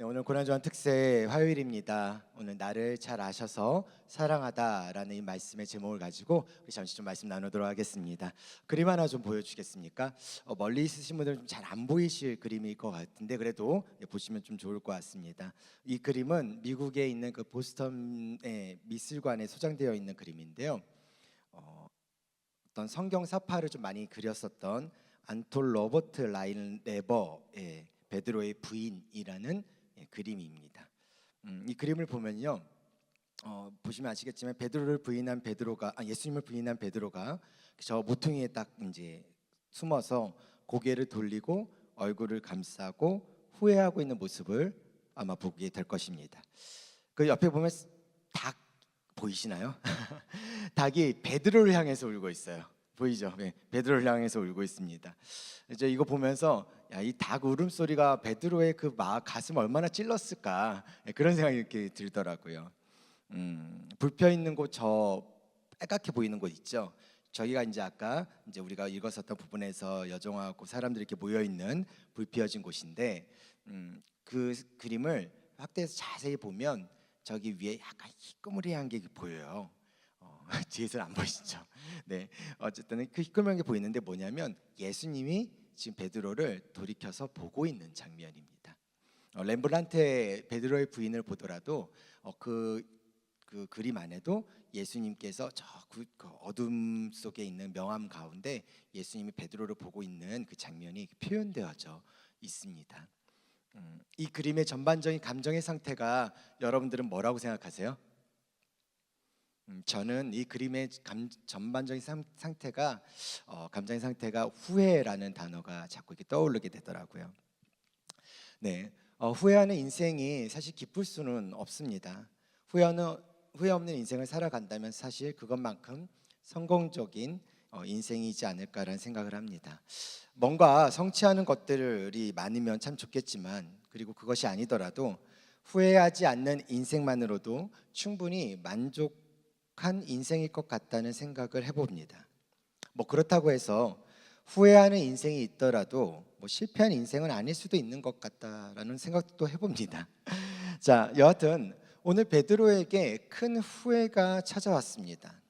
네, 오늘 고난주간 특세 화요일입니다. 오늘 나를 잘 아셔서 사랑하다라는 이 말씀의 제목을 가지고 우리 잠시 좀 말씀 나누도록 하겠습니다. 그림 하나 좀 보여주겠습니까? 멀리 있으신 분들은 좀 잘 안 보이실 그림일 것 같은데 그래도 보시면 좀 좋을 것 같습니다. 이 그림은 미국에 있는 그 보스턴의 미술관에 소장되어 있는 그림인데요. 어떤 성경 사파를 좀 많이 그렸었던 안톨 로버트 라인 레버의 베드로의 부인이라는 그림입니다. 이 그림을 보면요, 보시면 아시겠지만 예수님을 부인한 베드로가 저 모퉁이에 딱 이제 숨어서 고개를 돌리고 얼굴을 감싸고 후회하고 있는 모습을 아마 보게 될 것입니다. 그 옆에 보면 닭 보이시나요? 닭이 베드로를 향해서 울고 있어요. 보이죠? 네, 베드로를 향해서 울고 있습니다. 이제 이거 보면서 이 닭 울음소리가 베드로의 그 가슴 얼마나 찔렀을까, 그런 생각이 이렇게 들더라고요. 불펴 있는 곳, 저 빨갛게 보이는 곳 있죠? 저기가 이제 아까 이제 우리가 읽었었던 부분에서 여종하고 사람들이 이렇게 모여 있는 불 피어진 곳인데, 그 그림을 확대해서 자세히 보면 저기 위에 약간 희끄무리한 게 보여요. 뒤에서는 안 보이시죠? 네, 어쨌든 그 희끄무리한 게 보이는데 뭐냐면 예수님이 지금 베드로를 돌이켜서 보고 있는 장면입니다. 렘브란트의 베드로의 부인을 보더라도 그 그림 안에도 예수님께서 그 어둠 속에 있는 명암 가운데 예수님이 베드로를 보고 있는 그 장면이 표현되어져 있습니다. 이 그림의 전반적인 감정의 상태가 여러분들은 뭐라고 생각하세요? 저는 이 그림의 전반적인 상태가 감정의 상태가 후회라는 단어가 자꾸 이렇게 떠오르게 되더라고요. 네, 후회하는 인생이 사실 기쁠 수는 없습니다. 후회 없는 인생을 살아간다면 사실 그것만큼 성공적인 인생이지 않을까라는 생각을 합니다. 뭔가 성취하는 것들이 많으면 참 좋겠지만, 그리고 그것이 아니더라도 후회하지 않는 인생만으로도 충분히 만족한 인생일 것 같다는 생각을 해봅니다. 뭐 그렇다고 해서 후회하는 인생이 있더라도 뭐 실패한 인생은 아닐 수도 있는 것 같다라는 생각도 해봅니다. 자, 여하튼 오늘 베드로에게 큰 후회가 찾아왔습니다.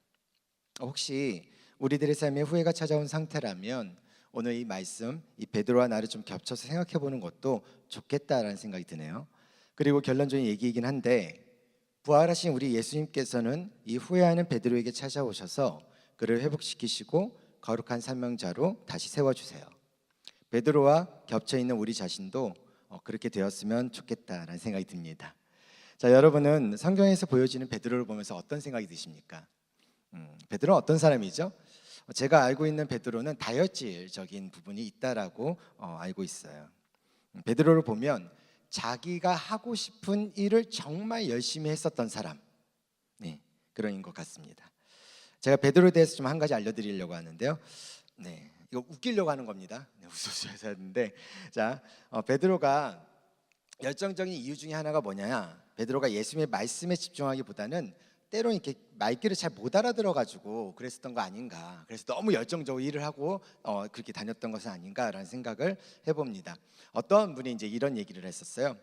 혹시 우리들의 삶에 후회가 찾아온 상태라면 오늘 이 말씀, 이 베드로와 나를 좀 겹쳐서 생각해 보는 것도 좋겠다라는 생각이 드네요. 그리고 결론적인 얘기이긴 한데, 부활하신 우리 예수님께서는 이 후회하는 베드로에게 찾아오셔서 그를 회복시키시고 거룩한 사명자로 다시 세워주세요. 베드로와 겹쳐 있는 우리 자신도 그렇게 되었으면 좋겠다라는 생각이 듭니다. 자, 여러분은 성경에서 보여지는 베드로를 보면서 어떤 생각이 드십니까? 베드로는 어떤 사람이죠? 제가 알고 있는 베드로는 다혈질적인 부분이 있다라고 알고 있어요. 베드로를 보면 자기가 하고 싶은 일을 정말 열심히 했었던 사람, 네, 그런 것 같습니다. 제가 베드로에 대해서 좀 한 가지 알려드리려고 하는데요. 네, 이거 웃기려고 하는 겁니다. 네, 웃으셔야 하는데, 자, 베드로가 열정적인 이유 중에 하나가 뭐냐? 베드로가 예수님의 말씀에 집중하기보다는 때로는 이렇게 말귀를 잘 못 알아들어가지고 그랬었던 거 아닌가. 그래서 너무 열정적으로 일을 하고 그렇게 다녔던 것은 아닌가라는 생각을 해봅니다. 어떤 분이 이제 이런 얘기를 했었어요.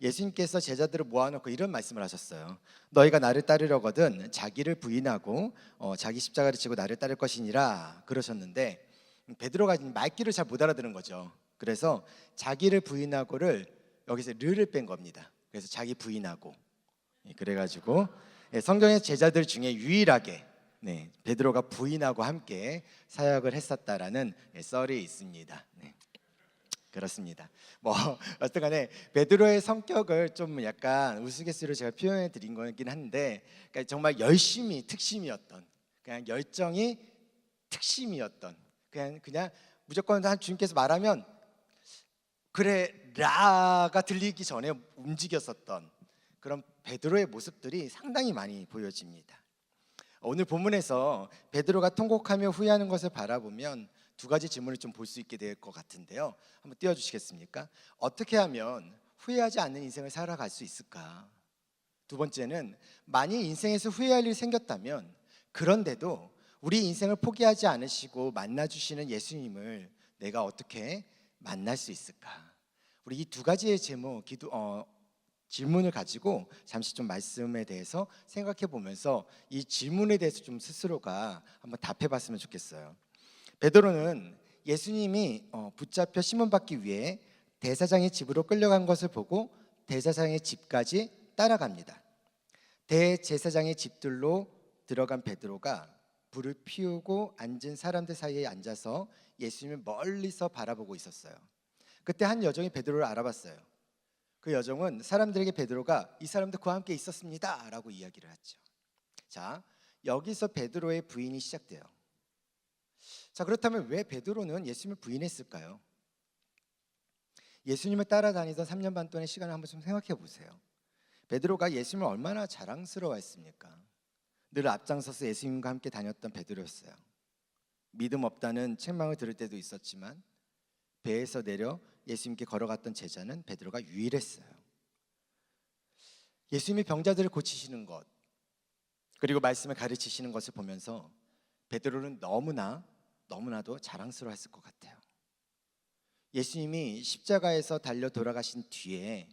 예수님께서 제자들을 모아놓고 이런 말씀을 하셨어요. 너희가 나를 따르려거든 자기를 부인하고 자기 십자가를 지고 나를 따를 것이니라 그러셨는데, 베드로가 말귀를 잘 못 알아듣는 거죠. 그래서 자기를 부인하고를 여기서 르를 뺀 겁니다. 그래서 자기 부인하고, 그래가지고 성경의 제자들 중에 유일하게 베드로가 부인하고 함께 사역을 했었다라는 썰이 있습니다. 그렇습니다. 뭐 어쨌든간에 베드로의 성격을 좀 약간 우스갯소리로 제가 표현해 드린 거긴 한데, 그러니까 정말 열심히 특심이었던, 그냥 열정이 특심이었던, 그냥 무조건 한 주님께서 말하면 그래 라가 들리기 전에 움직였었던 그런 베드로의 모습들이 상당히 많이 보여집니다. 오늘 본문에서 베드로가 통곡하며 후회하는 것을 바라보면 두 가지 질문을 좀 볼 수 있게 될 것 같은데요. 한번 띄워주시겠습니까? 어떻게 하면 후회하지 않는 인생을 살아갈 수 있을까? 두 번째는 만일 인생에서 후회할 일이 생겼다면 그런데도 우리 인생을 포기하지 않으시고 만나주시는 예수님을 내가 어떻게 만날 수 있을까? 우리 이 두 가지의 질문을 가지고 잠시 좀 말씀에 대해서 생각해 보면서 이 질문에 대해서 좀 스스로가 한번 답해 봤으면 좋겠어요. 베드로는 예수님이 붙잡혀 심문받기 위해 대사장의 집으로 끌려간 것을 보고 대사장의 집까지 따라갑니다. 대제사장의 집들로 들어간 베드로가 불을 피우고 앉은 사람들 사이에 앉아서 예수님을 멀리서 바라보고 있었어요. 그때 한 여종이 베드로를 알아봤어요. 그 여종은 사람들에게 베드로가 이 사람도 그와 함께 있었습니다 라고 이야기를 하죠. 자, 여기서 베드로의 부인이 시작돼요. 자, 그렇다면 왜 베드로는 예수님을 부인했을까요? 예수님을 따라다니던 3년 반 동안의 시간을 한번 좀 생각해 보세요. 베드로가 예수님을 얼마나 자랑스러워했습니까? 늘 앞장서서 예수님과 함께 다녔던 베드로였어요. 믿음 없다는 책망을 들을 때도 있었지만 배에서 내려 예수님께 걸어갔던 제자는 베드로가 유일했어요. 예수님이 병자들을 고치시는 것, 그리고 말씀을 가르치시는 것을 보면서 베드로는 너무나도 자랑스러워했을 것 같아요. 예수님이 십자가에서 달려 돌아가신 뒤에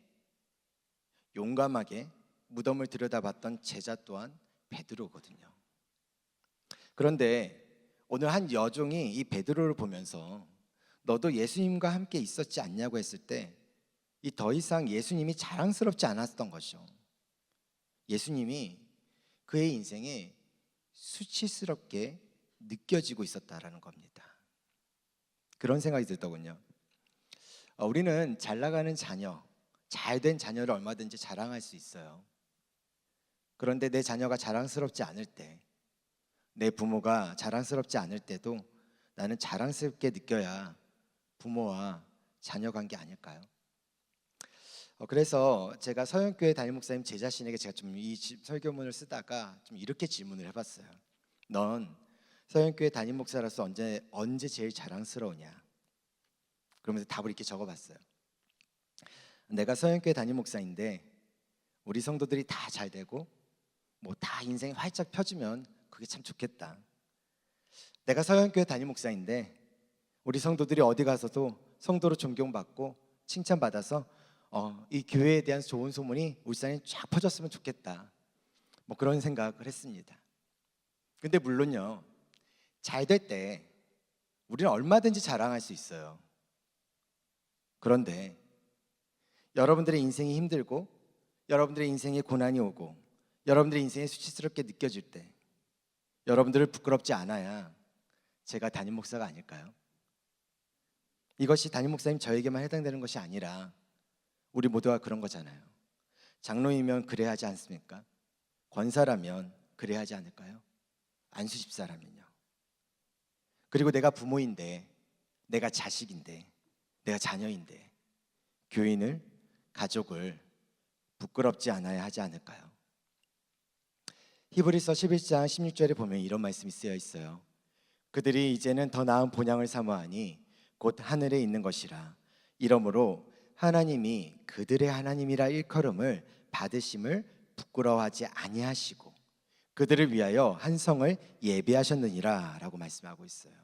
용감하게 무덤을 들여다봤던 제자 또한 베드로거든요. 그런데 오늘 한 여종이 이 베드로를 보면서 너도 예수님과 함께 있었지 않냐고 했을 때 이 더 이상 예수님이 자랑스럽지 않았던 거죠. 예수님이 그의 인생에 수치스럽게 느껴지고 있었다라는 겁니다. 그런 생각이 들더군요. 우리는 잘 나가는 자녀, 잘된 자녀를 얼마든지 자랑할 수 있어요. 그런데 내 자녀가 자랑스럽지 않을 때, 내 부모가 자랑스럽지 않을 때도 나는 자랑스럽게 느껴야 부모와 자녀 관계 아닐까요? 그래서 제가 서영교회 담임 목사님 제 자신에게 제가 좀 이 설교문을 쓰다가 좀 이렇게 질문을 해봤어요. 넌 서영교회 담임 목사로서 언제 제일 자랑스러우냐? 그러면서 답을 이렇게 적어봤어요. 내가 서영교회 담임 목사인데 우리 성도들이 다 잘 되고 뭐 다 인생이 활짝 펴지면 그게 참 좋겠다. 내가 서영교회 담임 목사인데 우리 성도들이 어디 가서도 성도로 존경받고 칭찬받아서 이 교회에 대한 좋은 소문이 울산에 쫙 퍼졌으면 좋겠다. 뭐 그런 생각을 했습니다. 근데 물론요, 잘 될 때 우리는 얼마든지 자랑할 수 있어요. 그런데 여러분들의 인생이 힘들고 여러분들의 인생에 고난이 오고 여러분들의 인생이 수치스럽게 느껴질 때 여러분들을 부끄럽지 않아야 제가 담임 목사가 아닐까요? 이것이 담임 목사님 저에게만 해당되는 것이 아니라 우리 모두가 그런 거잖아요. 장로이면 그래야 하지 않습니까? 권사라면 그래야 하지 않을까요? 안수 집사라면요. 그리고 내가 부모인데, 내가 자식인데, 내가 자녀인데 교인을, 가족을 부끄럽지 않아야 하지 않을까요? 히브리서 11장 16절에 보면 이런 말씀이 쓰여 있어요. 그들이 이제는 더 나은 본향을 사모하니 곧 하늘에 있는 것이라. 이러므로 하나님이 그들의 하나님이라 일컬음을 받으심을 부끄러워하지 아니하시고 그들을 위하여 한 성을 예비하셨느니라 라고 말씀하고 있어요.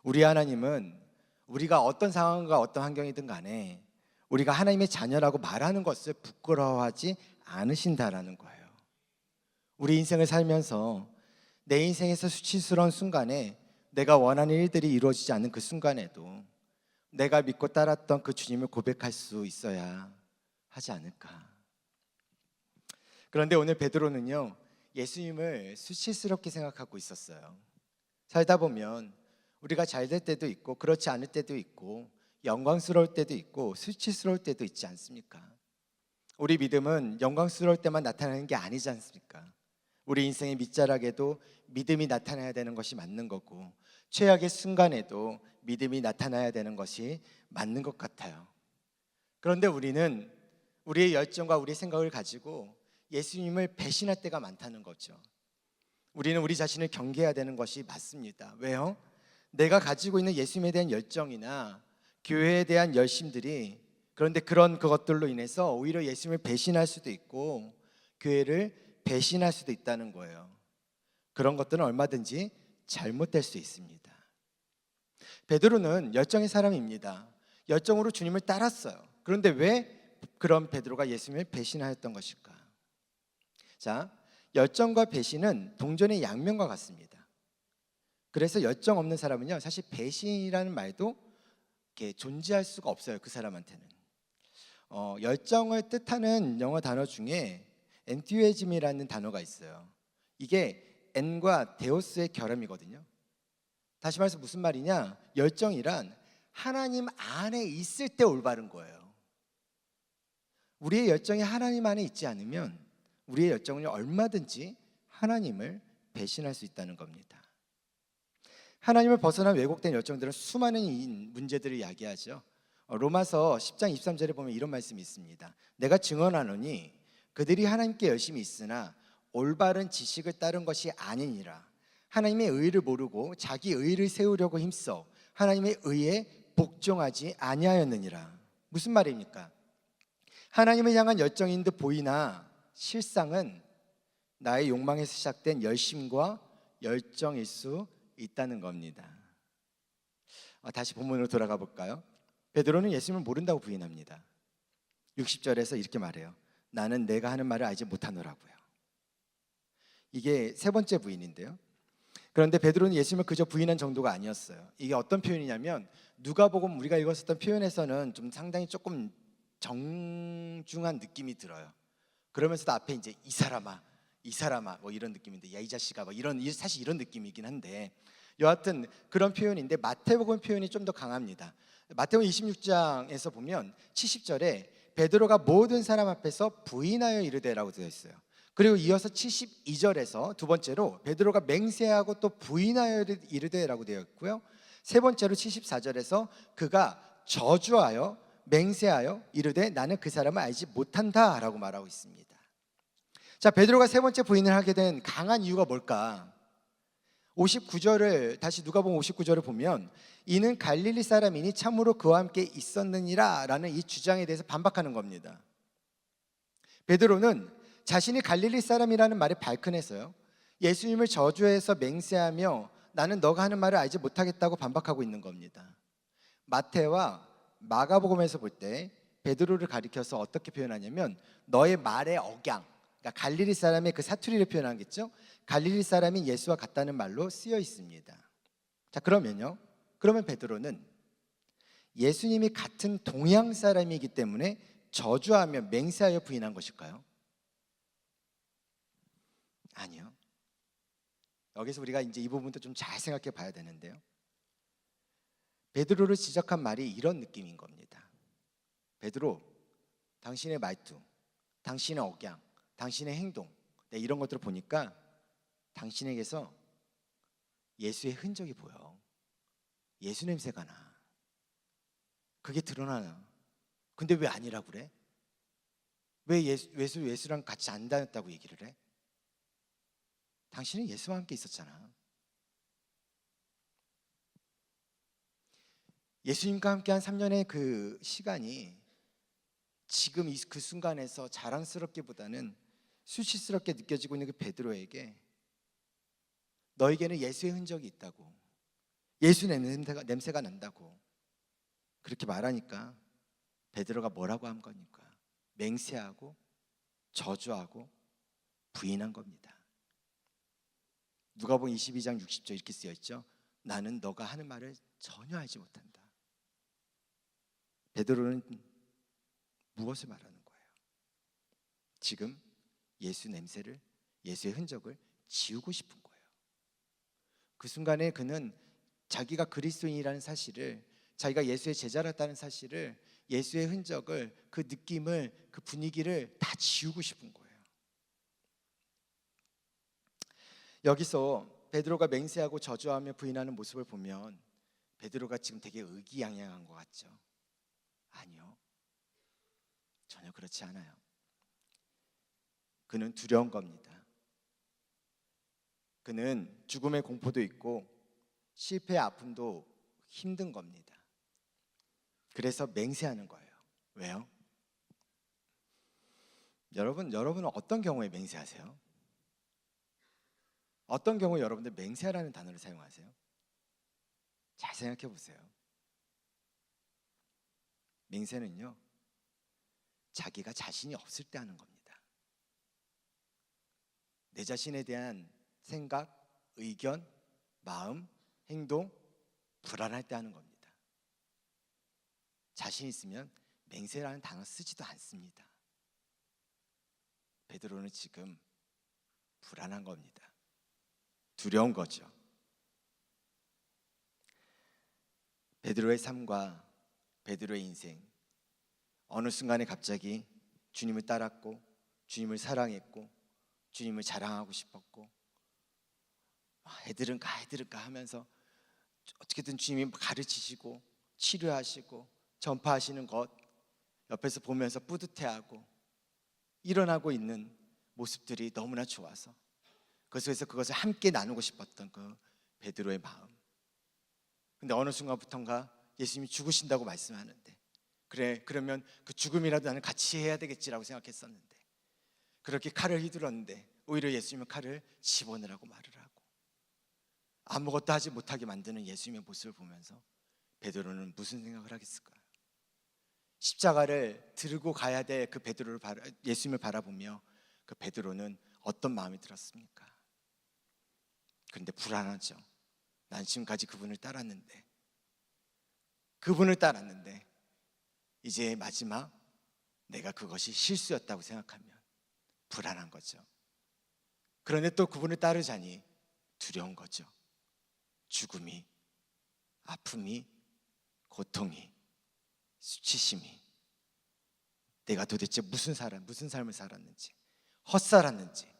우리 하나님은 우리가 어떤 상황과 어떤 환경이든 간에 우리가 하나님의 자녀라고 말하는 것을 부끄러워하지 않으신다라는 거예요. 우리 인생을 살면서 내 인생에서 수치스러운 순간에 내가 원하는 일들이 이루어지지 않는 그 순간에도 내가 믿고 따랐던 그 주님을 고백할 수 있어야 하지 않을까. 그런데 오늘 베드로는요, 예수님을 수치스럽게 생각하고 있었어요. 살다 보면 우리가 잘 될 때도 있고 그렇지 않을 때도 있고 영광스러울 때도 있고 수치스러울 때도 있지 않습니까? 우리 믿음은 영광스러울 때만 나타나는 게 아니지 않습니까? 우리 인생의 밑자락에도 믿음이 나타나야 되는 것이 맞는 거고 최악의 순간에도 믿음이 나타나야 되는 것이 맞는 것 같아요. 그런데 우리는 우리의 열정과 우리의 생각을 가지고 예수님을 배신할 때가 많다는 거죠. 우리는 우리 자신을 경계해야 되는 것이 맞습니다. 왜요? 내가 가지고 있는 예수님에 대한 열정이나 교회에 대한 열심들이 그런데 그런 그것들로 인해서 오히려 예수님을 배신할 수도 있고 교회를 배신할 수도 있다는 거예요. 그런 것들은 얼마든지 잘못될 수 있습니다. 베드로는 열정의 사람입니다. 열정으로 주님을 따랐어요. 그런데 왜 그런 베드로가 예수님을 배신하였던 것일까? 자, 열정과 배신은 동전의 양면과 같습니다. 그래서 열정 없는 사람은요, 사실 배신이라는 말도 이렇게 존재할 수가 없어요. 그 사람한테는. 열정을 뜻하는 영어 단어 중에 엔튜에즘이라는 단어가 있어요. 이게 엔과 데오스의 결함이거든요. 다시 말해서 무슨 말이냐? 열정이란 하나님 안에 있을 때 올바른 거예요. 우리의 열정이 하나님 안에 있지 않으면 우리의 열정은 얼마든지 하나님을 배신할 수 있다는 겁니다. 하나님을 벗어난 왜곡된 열정들은 수많은 문제들을 야기하죠. 로마서 10장 23절에 보면 이런 말씀이 있습니다. 내가 증언하노니 그들이 하나님께 열심히 있으나 올바른 지식을 따른 것이 아니니라. 하나님의 의를 모르고 자기 의를 세우려고 힘써 하나님의 의에 복종하지 아니하였느니라. 무슨 말입니까? 하나님을 향한 열정인 듯 보이나 실상은 나의 욕망에서 시작된 열심과 열정일 수 있다는 겁니다. 다시 본문으로 돌아가 볼까요? 베드로는 예수님을 모른다고 부인합니다. 60절에서 이렇게 말해요. 나는 내가 하는 말을 알지 못하노라고요. 이게 세 번째 부인인데요. 그런데 베드로는 예수님을 그저 부인한 정도가 아니었어요. 이게 어떤 표현이냐면 누가복음 우리가 읽었었던 표현에서는 좀 상당히 조금 정중한 느낌이 들어요. 그러면서도 앞에 이제 이 사람아 뭐 이런 느낌인데 야 이 자식아 뭐 이런 사실 이런 느낌이긴 한데 여하튼 그런 표현인데 마태복음 표현이 좀 더 강합니다. 마태복음 26장에서 보면 70절에 베드로가 모든 사람 앞에서 부인하여 이르되라고 되어 있어요. 그리고 이어서 72절에서 두 번째로 베드로가 맹세하고 또 부인하여 이르되라고 되어 있고요. 세 번째로 74절에서 그가 저주하여 맹세하여 이르되 나는 그 사람을 알지 못한다라고 말하고 있습니다. 자, 베드로가 세 번째 부인을 하게 된 강한 이유가 뭘까? 59절을 다시 누가복음 59절을 보면 이는 갈릴리 사람이니 참으로 그와 함께 있었느니라 라는 이 주장에 대해서 반박하는 겁니다. 베드로는 자신이 갈릴리 사람이라는 말에 발끈해서요, 예수님을 저주해서 맹세하며 나는 너가 하는 말을 알지 못하겠다고 반박하고 있는 겁니다. 마태와 마가복음에서 볼 때 베드로를 가리켜서 어떻게 표현하냐면 너의 말의 억양, 그러니까 갈릴리 사람의 그 사투리를 표현하겠죠. 갈릴리 사람이 예수와 같다는 말로 쓰여 있습니다. 자, 그러면 베드로는 예수님이 같은 동양 사람이기 때문에 저주하며 맹세하여 부인한 것일까요? 아니요. 여기서 우리가 이제 이 부분도 좀 잘 생각해 봐야 되는데요. 베드로를 지적한 말이 이런 느낌인 겁니다. 베드로, 당신의 말투, 당신의 억양, 당신의 행동, 이런 것들을 보니까 당신에게서 예수의 흔적이 보여. 예수 냄새가 나. 그게 드러나나. 근데 왜 아니라고 그래? 왜 예수랑 같이 안 다녔다고 얘기를 해? 당신은 예수와 함께 있었잖아. 예수님과 함께 한 3년의 그 시간이 지금 그 순간에서 자랑스럽기보다는 수치스럽게 느껴지고 있는 그 베드로에게 너에게는 예수의 흔적이 있다고, 예수 냄새가 난다고 그렇게 말하니까 베드로가 뭐라고 한 거니까 맹세하고 저주하고 부인한 겁니다. 누가복음 22장 60절 이렇게 쓰여 있죠. 나는 너가 하는 말을 전혀 알지 못한다. 베드로는 무엇을 말하는 거예요? 지금 예수 냄새를, 예수의 흔적을 지우고 싶은 거예요. 그 순간에 그는 자기가 그리스도인이라는 사실을, 자기가 예수의 제자였다는 사실을, 예수의 흔적을, 그 느낌을, 그 분위기를 다 지우고 싶은 거예요. 여기서 베드로가 맹세하고 저주하며 부인하는 모습을 보면 베드로가 지금 되게 의기양양한 것 같죠? 아니요, 전혀 그렇지 않아요. 그는 두려운 겁니다. 그는 죽음의 공포도 있고 실패의 아픔도 힘든 겁니다. 그래서 맹세하는 거예요. 왜요? 여러분은 어떤 경우에 맹세하세요? 어떤 경우에 여러분들 맹세하라는 단어를 사용하세요? 잘 생각해 보세요. 맹세는요, 자기가 자신이 없을 때 하는 겁니다. 내 자신에 대한 생각, 의견, 마음, 행동, 불안할 때 하는 겁니다. 자신 있으면 맹세라는 단어 쓰지도 않습니다. 베드로는 지금 불안한 겁니다. 두려운 거죠. 베드로의 삶과 베드로의 인생, 어느 순간에 갑자기 주님을 따랐고 주님을 사랑했고 주님을 자랑하고 싶었고 애들은 가 하면서 어떻게든 주님이 가르치시고 치료하시고 전파하시는 것 옆에서 보면서 뿌듯해하고 일어나고 있는 모습들이 너무나 좋아서 그 속에서 그것을 함께 나누고 싶었던 그 베드로의 마음. 근데 어느 순간부터인가 예수님이 죽으신다고 말씀하는데, 그래 그러면 그 죽음이라도 나는 같이 해야 되겠지라고 생각했었는데, 그렇게 칼을 휘둘렀는데 오히려 예수님은 칼을 집어넣으라고 말을 하고 아무것도 하지 못하게 만드는 예수님의 모습을 보면서 베드로는 무슨 생각을 하겠을까요? 십자가를 들고 가야 될 그 베드로를 예수님을 바라보며 그 베드로는 어떤 마음이 들었습니까? 그런데 불안하죠. 난 지금까지 그분을 따랐는데 이제 마지막 내가 그것이 실수였다고 생각하면 불안한 거죠. 그런데 또 그분을 따르자니 두려운 거죠. 죽음이, 아픔이, 고통이, 수치심이, 내가 도대체 무슨 삶을 살았는지, 헛살았는지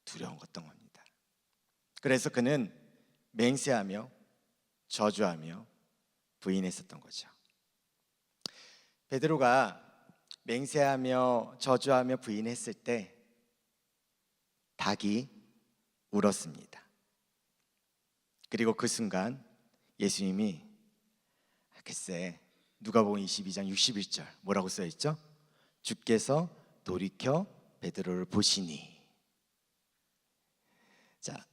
두려웠던 겁니다. 그래서 그는 맹세하며 저주하며 부인했었던 거죠. 베드로가 맹세하며 저주하며 부인했을 때 닭이 울었습니다. 그리고 그 순간 예수님이 글쎄 누가복음 22장 61절 뭐라고 써있죠? 주께서 돌이켜 베드로를 보시니. 자,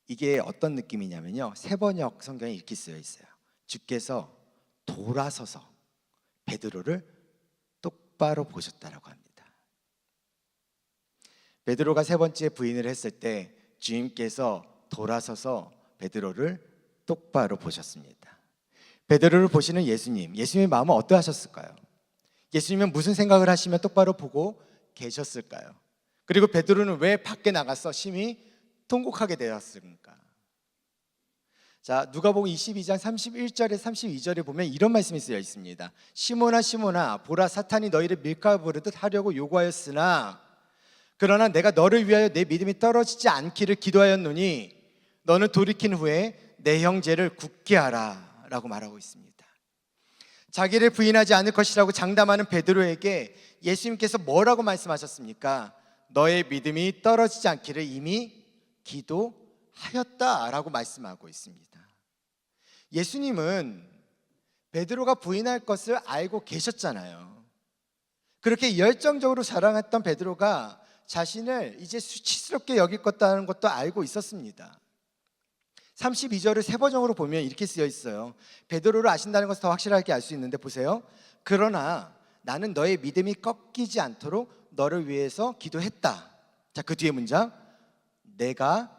이게 어떤 느낌이냐면요, 세번역 성경에 이렇게 쓰여 있어요. 주께서 돌아서서 베드로를 똑바로 보셨다라고 합니다. 베드로가 세 번째 부인을 했을 때 주님께서 돌아서서 베드로를 똑바로 보셨습니다. 베드로를 보시는 예수님의 마음은 어떠하셨을까요? 예수님은 무슨 생각을 하시며 똑바로 보고 계셨을까요? 그리고 베드로는 왜 밖에 나가서 심히 통곡하게 되었습니까? 자, 누가복음 22장 31절에 32절에 보면 이런 말씀이 쓰여 있습니다. 시몬아 시몬아 보라 사탄이 너희를 밀가 부르듯 하려고 요구하였으나 그러나 내가 너를 위하여 내 믿음이 떨어지지 않기를 기도하였노니 너는 돌이킨 후에 내 형제를 굳게 하라 라고 말하고 있습니다. 자기를 부인하지 않을 것이라고 장담하는 베드로에게 예수님께서 뭐라고 말씀하셨습니까? 너의 믿음이 떨어지지 않기를 이미 기도하였다라고 말씀하고 있습니다. 예수님은 베드로가 부인할 것을 알고 계셨잖아요. 그렇게 열정적으로 자랑했던 베드로가 자신을 이제 수치스럽게 여길 것다는 것도 알고 있었습니다. 32절을 세번역으로 보면 이렇게 쓰여 있어요. 베드로를 아신다는 것을 더 확실하게 알 수 있는데 보세요. 그러나 나는 너의 믿음이 꺾이지 않도록 너를 위해서 기도했다. 자, 그 뒤에 문장, 내가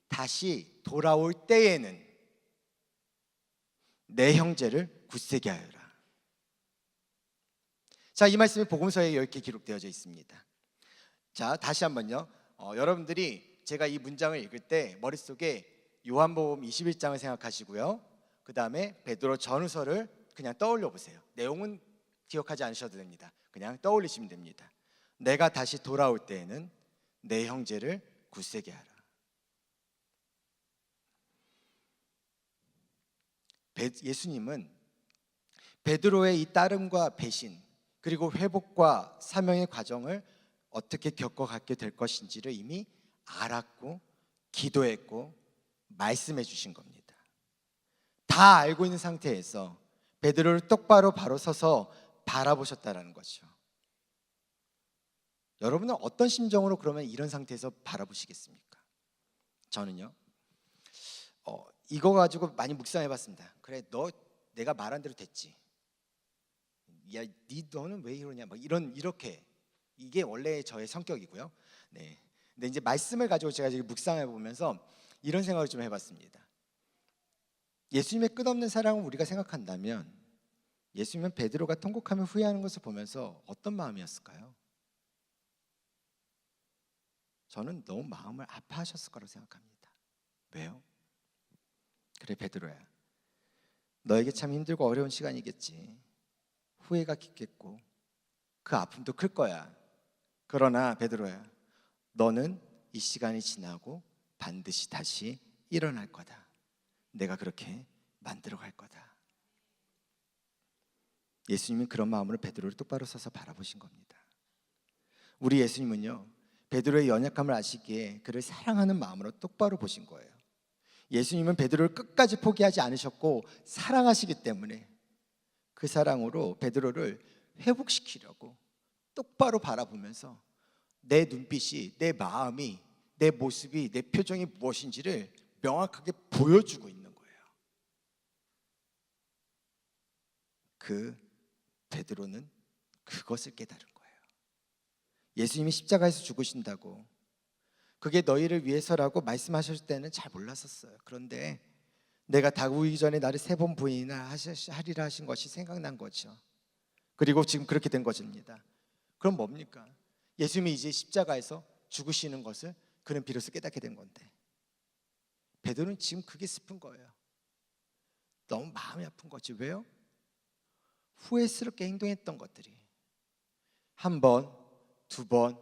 다시 돌아올 때에는 내 형제를 굳세게 하여라. 자, 이 말씀이 복음서에 이렇게 기록되어져 있습니다. 자, 다시 한번요. 여러분들이 제가 이 문장을 읽을 때 머릿속에 요한복음 21장을 생각하시고요, 그 다음에 베드로 전후서를 그냥 떠올려 보세요. 내용은 기억하지 않으셔도 됩니다. 그냥 떠올리시면 됩니다. 내가 다시 돌아올 때에는 내 형제를 굳세게 하라. 예수님은 베드로의 이 따름과 배신 그리고 회복과 사명의 과정을 어떻게 겪어가게 될 것인지를 이미 알았고 기도했고 말씀해 주신 겁니다. 다 알고 있는 상태에서 베드로를 똑바로 바로 서서 바라보셨다라는 거죠. 여러분은 어떤 심정으로 그러면 이런 상태에서 바라보시겠습니까? 저는요, 이거 가지고 많이 묵상해 봤습니다. 그래, 너 내가 말한 대로 됐지. 야, 너는 왜 이러냐, 막 이렇게 이게 원래 저의 성격이고요. 네. 근데 이제 말씀을 가지고 제가 지금 묵상해 보면서 이런 생각을 좀 해봤습니다. 예수님의 끝없는 사랑을 우리가 생각한다면 예수님은 베드로가 통곡하며 후회하는 것을 보면서 어떤 마음이었을까요? 저는 너무 마음을 아파하셨을 거라고 생각합니다. 왜요? 그래 베드로야, 너에게 참 힘들고 어려운 시간이겠지. 후회가 깊겠고 그 아픔도 클 거야. 그러나 베드로야, 너는 이 시간이 지나고 반드시 다시 일어날 거다. 내가 그렇게 만들어 갈 거다. 예수님은 그런 마음으로 베드로를 똑바로 서서 바라보신 겁니다. 우리 예수님은요, 베드로의 연약함을 아시기에 그를 사랑하는 마음으로 똑바로 보신 거예요. 예수님은 베드로를 끝까지 포기하지 않으셨고 사랑하시기 때문에 그 사랑으로 베드로를 회복시키려고 똑바로 바라보면서 내 눈빛이, 내 마음이, 내 모습이, 내 표정이 무엇인지를 명확하게 보여주고 있는 거예요. 그 베드로는 그것을 깨달은 거예요. 예수님이 십자가에서 죽으신다고, 그게 너희를 위해서라고 말씀하셨을 때는 잘 몰랐었어요. 그런데 내가 다구기 전에 나를 3번 부인이나 하리라 하신 것이 생각난 거죠. 그리고 지금 그렇게 된 것입니다. 그럼 뭡니까? 예수님이 이제 십자가에서 죽으시는 것을 그는 비로소 깨닫게 된 건데, 베드로는 지금 그게 슬픈 거예요. 너무 마음이 아픈 거지. 왜요? 후회스럽게 행동했던 것들이 한 번, 2번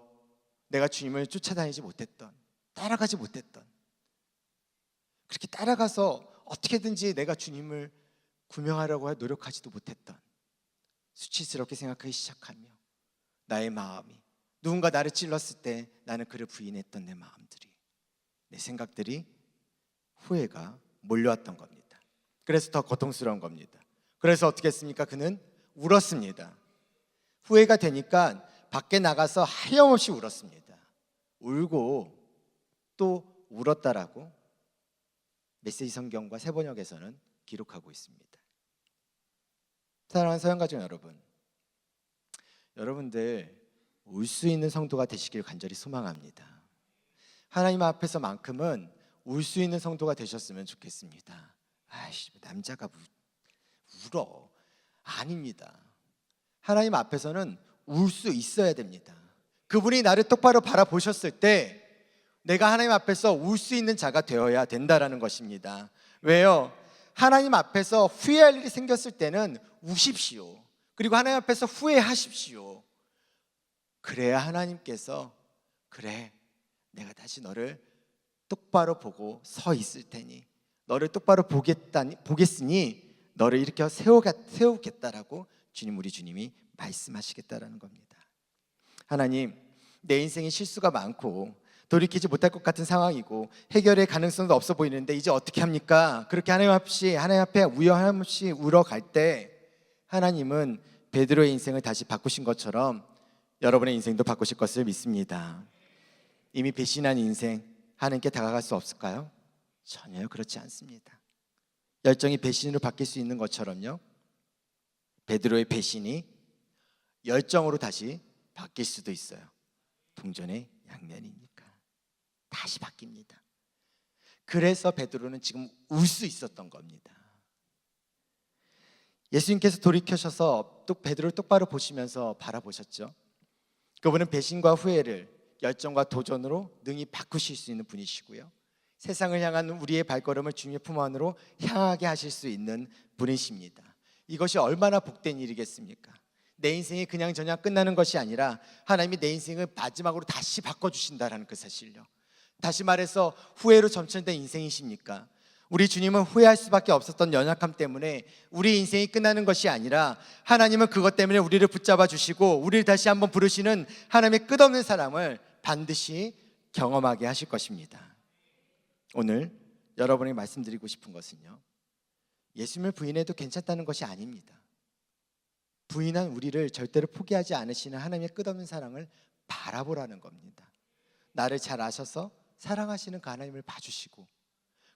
내가 주님을 쫓아다니지 못했던, 따라가지 못했던, 그렇게 따라가서 어떻게든지 내가 주님을 구명하려고 노력하지도 못했던, 수치스럽게 생각하기 시작하며 나의 마음이, 누군가 나를 찔렀을 때 나는 그를 부인했던 내 마음들이, 내 생각들이 후회가 몰려왔던 겁니다. 그래서 더 고통스러운 겁니다. 그래서 어떻게 했습니까? 그는 울었습니다. 후회가 되니까 밖에 나가서 하염없이 울었습니다. 울고 또 울었다라고 메시지 성경과 세번역에서는 기록하고 있습니다. 사랑하는 서영가족 여러분, 여러분들 울 수 있는 성도가 되시길 간절히 소망합니다. 하나님 앞에서만큼은 울 수 있는 성도가 되셨으면 좋겠습니다. 아이씨, 남자가 울어. 아닙니다. 하나님 앞에서는 울 수 있어야 됩니다. 그분이 나를 똑바로 바라보셨을 때 내가 하나님 앞에서 울 수 있는 자가 되어야 된다라는 것입니다. 왜요? 하나님 앞에서 후회할 일이 생겼을 때는 우십시오. 그리고 하나님 앞에서 후회하십시오. 그래야 하나님께서, 그래, 내가 다시 너를 똑바로 보고 서 있을 테니, 너를 똑바로 보겠으니 너를 일으켜 세우겠다라고 주님, 우리 주님이 말씀하시겠다라는 겁니다. 하나님, 내 인생에 실수가 많고 돌이키지 못할 것 같은 상황이고 해결의 가능성도 없어 보이는데 이제 어떻게 합니까? 그렇게 하나님 앞에 우연함없이 울어갈 때 하나님은 베드로의 인생을 다시 바꾸신 것처럼 여러분의 인생도 바꾸실 것을 믿습니다. 이미 배신한 인생 하나님께 다가갈 수 없을까요? 전혀 그렇지 않습니다. 열정이 배신으로 바뀔 수 있는 것처럼요, 베드로의 배신이 열정으로 다시 바뀔 수도 있어요. 동전의 양면이니까 다시 바뀝니다. 그래서 베드로는 지금 울 수 있었던 겁니다. 예수님께서 돌이켜셔서 또 베드로를 똑바로 보시면서 바라보셨죠. 그분은 배신과 후회를 열정과 도전으로 능히 바꾸실 수 있는 분이시고요, 세상을 향한 우리의 발걸음을 주님의 품 안으로 향하게 하실 수 있는 분이십니다. 이것이 얼마나 복된 일이겠습니까? 내 인생이 그냥 저냥 끝나는 것이 아니라 하나님이 내 인생을 마지막으로 다시 바꿔주신다는 그 사실요. 다시 말해서 후회로 점철된 인생이십니까? 우리 주님은 후회할 수밖에 없었던 연약함 때문에 우리 인생이 끝나는 것이 아니라 하나님은 그것 때문에 우리를 붙잡아 주시고 우리를 다시 한번 부르시는 하나님의 끝없는 사랑을 반드시 경험하게 하실 것입니다. 오늘 여러분에게 말씀드리고 싶은 것은요, 예수님을 부인해도 괜찮다는 것이 아닙니다. 부인한 우리를 절대로 포기하지 않으시는 하나님의 끝없는 사랑을 바라보라는 겁니다. 나를 잘 아셔서 사랑하시는 그 하나님을 봐주시고,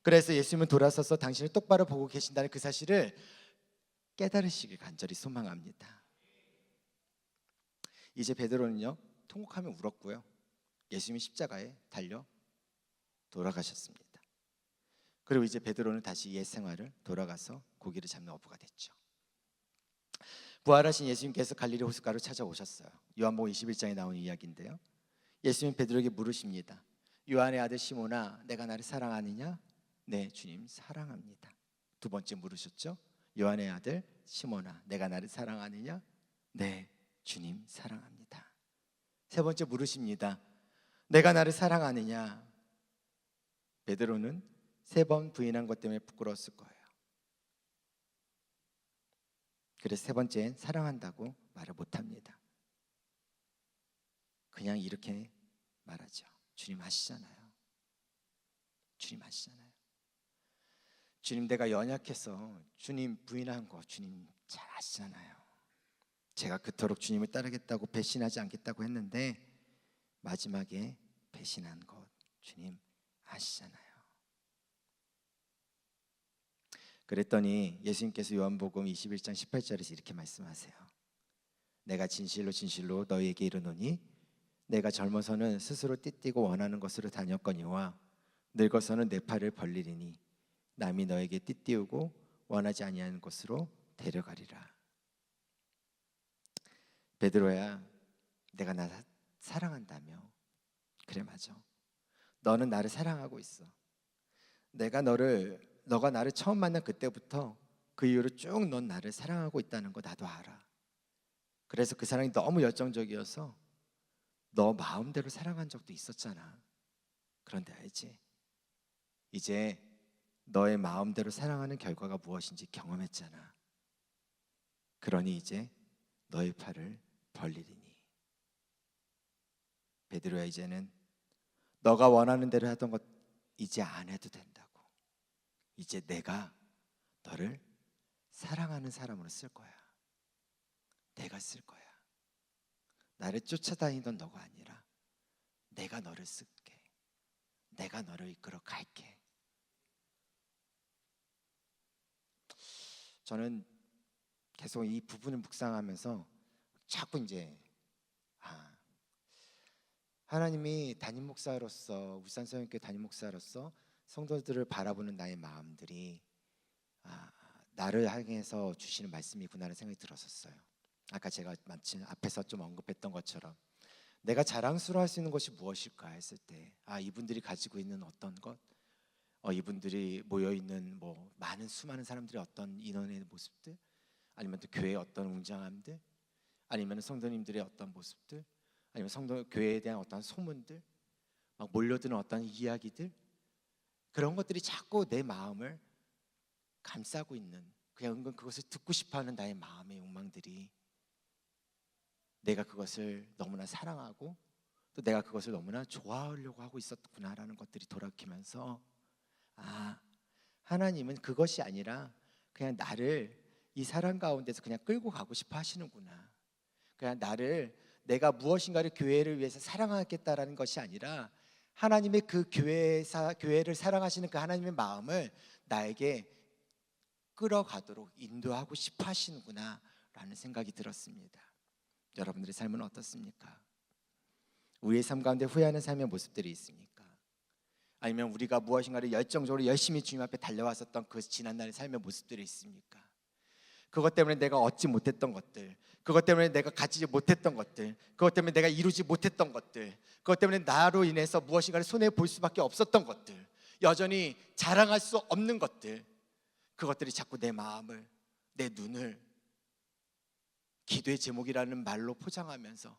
그래서 예수님은 돌아서서 당신을 똑바로 보고 계신다는 그 사실을 깨달으시길 간절히 소망합니다. 이제 베드로는요 통곡하며 울었고요. 예수님이 십자가에 달려 돌아가셨습니다. 그리고 이제 베드로는 다시 옛 생활을 돌아가서 고기를 잡는 어부가 됐죠. 부활하신 예수님께서 갈릴리 호숫가로 찾아오셨어요. 요한복음 21장에 나오는 이야기인데요. 예수님 베드로에게 물으십니다. 요한의 아들 시몬아, 내가 나를 사랑하느냐? 네, 주님 사랑합니다. 두 번째 물으셨죠. 요한의 아들 시몬아, 내가 나를 사랑하느냐? 네, 주님 사랑합니다. 세 번째 물으십니다. 내가 나를 사랑하느냐? 베드로는 세 번 부인한 것 때문에 부끄러웠을 거예요. 그래서 세 번째엔 사랑한다고 말을 못합니다. 그냥 이렇게 말하죠. 주님 아시잖아요. 주님 아시잖아요. 주님 내가 연약해서 주님 부인한 거 주님 잘 아시잖아요. 제가 그토록 주님을 따르겠다고 배신하지 않겠다고 했는데 마지막에 배신한 것 주님 아시잖아요. 그랬더니 예수님께서 요한복음 21장 18절에서 이렇게 말씀하세요. 내가 진실로 진실로 너희에게 이르노니 내가 젊어서는 스스로 띠띠고 원하는 것으로 다녔거니와 늙어서는 내 팔을 벌리리니 남이 너에게 띠띠우고 원하지 아니하는 곳으로 데려가리라. 베드로야, 내가 나 사랑한다며. 그래, 맞아. 너는 나를 사랑하고 있어. 너가 나를 처음 만난 그때부터 그 이후로 쭉 넌 나를 사랑하고 있다는 거 나도 알아. 그래서 그 사랑이 너무 열정적이어서 너 마음대로 사랑한 적도 있었잖아. 그런데 알지? 이제 너의 마음대로 사랑하는 결과가 무엇인지 경험했잖아. 그러니 이제 너의 팔을 벌리리니. 베드로야, 이제는 너가 원하는 대로 하던 것 이제 안 해도 된다고. 이제 내가 너를 사랑하는 사람으로 쓸 거야. 내가 쓸 거야. 나를 쫓아다니던 너가 아니라 내가 너를 쓸게. 내가 너를 이끌어 갈게. 저는 계속 이 부분을 묵상하면서 자꾸 이제 하나님이 담임 목사로서 울산성형교회 담임 목사로서 성도들을 바라보는 나의 마음들이 나를 향해서 주시는 말씀이구나라는 생각이 들었었어요. 아까 제가 마침 앞에서 좀 언급했던 것처럼 내가 자랑스러워할 수 있는 것이 무엇일까 했을 때 이분들이 가지고 있는 어떤 것, 이분들이 모여있는 많은 수많은 사람들의 어떤 인원의 모습들, 아니면 또 교회의 어떤 웅장함들, 아니면 성도님들의 어떤 모습들, 아니면 교회에 대한 어떤 소문들, 막 몰려드는 어떤 이야기들, 그런 것들이 자꾸 내 마음을 감싸고 있는, 그냥 은근 그것을 듣고 싶어하는 나의 마음의 욕망들이 내가 그것을 너무나 사랑하고 또 내가 그것을 너무나 좋아하려고 하고 있었구나라는 것들이 돌아키면서 하나님은 그것이 아니라 그냥 나를 이 사랑 가운데서 그냥 끌고 가고 싶어 하시는구나. 그냥 내가 무엇인가를 교회를 위해서 사랑하겠다라는 것이 아니라 하나님의 그 교회를 사랑하시는 그 하나님의 마음을 나에게 끌어가도록 인도하고 싶어 하시는구나 라는 생각이 들었습니다. 여러분들의 삶은 어떻습니까? 우리의 삶 가운데 후회하는 삶의 모습들이 있습니까? 아니면 우리가 무엇인가를 열정적으로 열심히 주님 앞에 달려왔었던 그 지난날의 삶의 모습들이 있습니까? 그것 때문에 내가 얻지 못했던 것들, 그것 때문에 내가 가지지 못했던 것들, 그것 때문에 내가 이루지 못했던 것들, 그것 때문에 나로 인해서 무엇인가를 손해볼 수밖에 없었던 것들, 여전히 자랑할 수 없는 것들, 그것들이 자꾸 내 마음을, 내 눈을 기도의 제목이라는 말로 포장하면서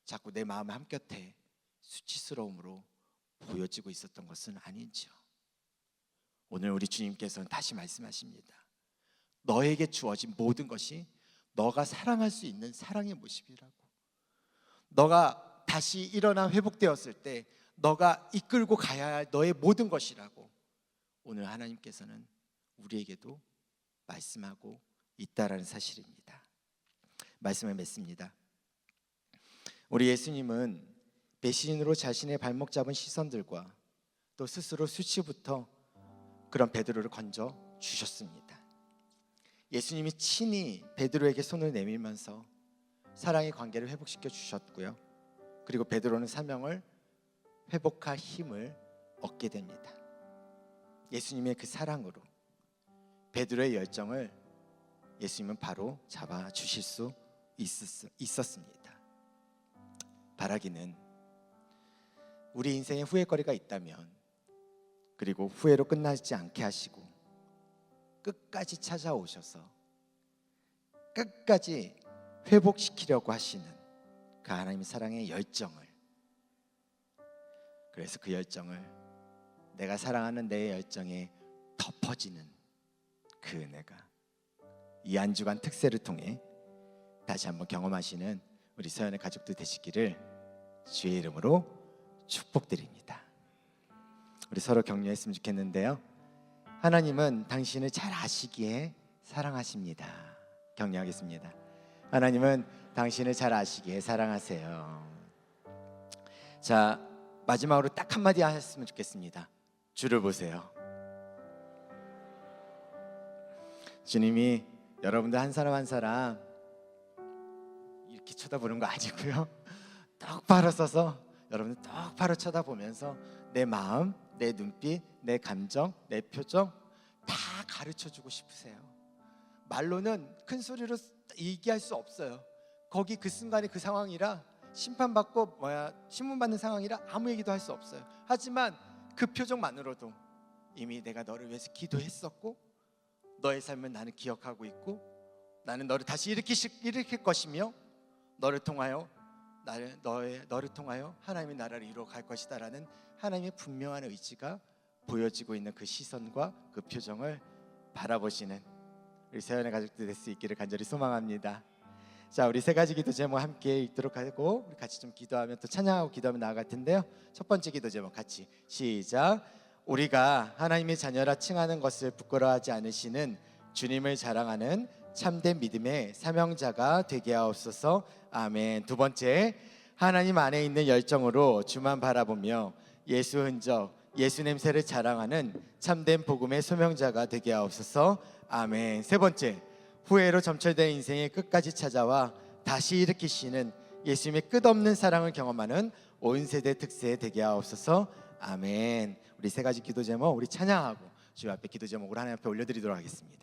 자꾸 내 마음의 한곁에 수치스러움으로 보여지고 있었던 것은 아닌지요. 오늘 우리 주님께서는 다시 말씀하십니다. 너에게 주어진 모든 것이 너가 사랑할 수 있는 사랑의 모습이라고. 너가 다시 일어나 회복되었을 때 너가 이끌고 가야 할 너의 모든 것이라고 오늘 하나님께서는 우리에게도 말씀하고 있다라는 사실입니다. 말씀을 맺습니다. 우리 예수님은 배신으로 자신의 발목 잡은 시선들과 또 스스로 수치부터 그런 베드로를 건져 주셨습니다. 예수님이 친히 베드로에게 손을 내밀면서 사랑의 관계를 회복시켜 주셨고요. 그리고 베드로는 사명을 회복할 힘을 얻게 됩니다. 예수님의 그 사랑으로 베드로의 열정을 예수님은 바로 잡아 주실 수 있었습니다. 바라기는 우리 인생에 후회거리가 있다면, 그리고 후회로 끝나지 않게 하시고 끝까지 찾아오셔서 끝까지 회복시키려고 하시는 그 하나님의 사랑의 열정을, 그래서 그 열정을 내가 사랑하는 내 열정에 덮어지는 그 은혜가 이 한 주간 특세를 통해 다시 한번 경험하시는 우리 서연의 가족들 되시기를 주의 이름으로 축복드립니다. 우리 서로 격려했으면 좋겠는데요. 하나님은 당신을 잘 아시기에 사랑하십니다. 격려하겠습니다. 하나님은 당신을 잘 아시기에 사랑하세요. 자, 마지막으로 딱 한마디 하셨으면 좋겠습니다. 주를 보세요. 주님이 여러분들 한 사람 한 사람 이렇게 쳐다보는 거 아니고요. 똑바로 서서 여러분들 똑바로 쳐다보면서 내 마음, 내 눈빛, 내 감정, 내 표정 다 가르쳐주고 싶으세요. 말로는 큰 소리로 얘기할 수 없어요. 거기 그 순간에 그 상황이라, 심판받고 신문받는 상황이라 아무 얘기도 할 수 없어요. 하지만 그 표정만으로도 이미 내가 너를 위해서 기도했었고, 너의 삶은 나는 기억하고 있고, 나는 너를 다시 일으킬 것이며, 너를 통하여 하나님의 나라를 이루어 갈 것이다라는 하나님의 분명한 의지가 보여지고 있는 그 시선과 그 표정을 바라보시는 우리 세연의 가족들 될 수 있기를 간절히 소망합니다. 자, 우리 세 가지 기도 제목 함께 읽도록 하고 우리 같이 좀 기도하면 또 찬양하고 기도하면 나아갈 텐데요. 첫 번째 기도 제목 같이 시작. 우리가 하나님의 자녀라 칭하는 것을 부끄러워하지 않으시는 주님을 자랑하는 참된 믿음의 사명자가 되게 하옵소서. 아멘. 두 번째, 하나님 안에 있는 열정으로 주만 바라보며 예수 흔적, 예수 냄새를 자랑하는 참된 복음의 소명자가 되게 하옵소서. 아멘. 세 번째, 후회로 점철된 인생의 끝까지 찾아와 다시 일으키시는 예수님의 끝없는 사랑을 경험하는 온 세대 특세 되게 하옵소서. 아멘. 우리 세 가지 기도 제목 우리 찬양하고 주 앞에 기도 제목으로 하나님 앞에 올려드리도록 하겠습니다.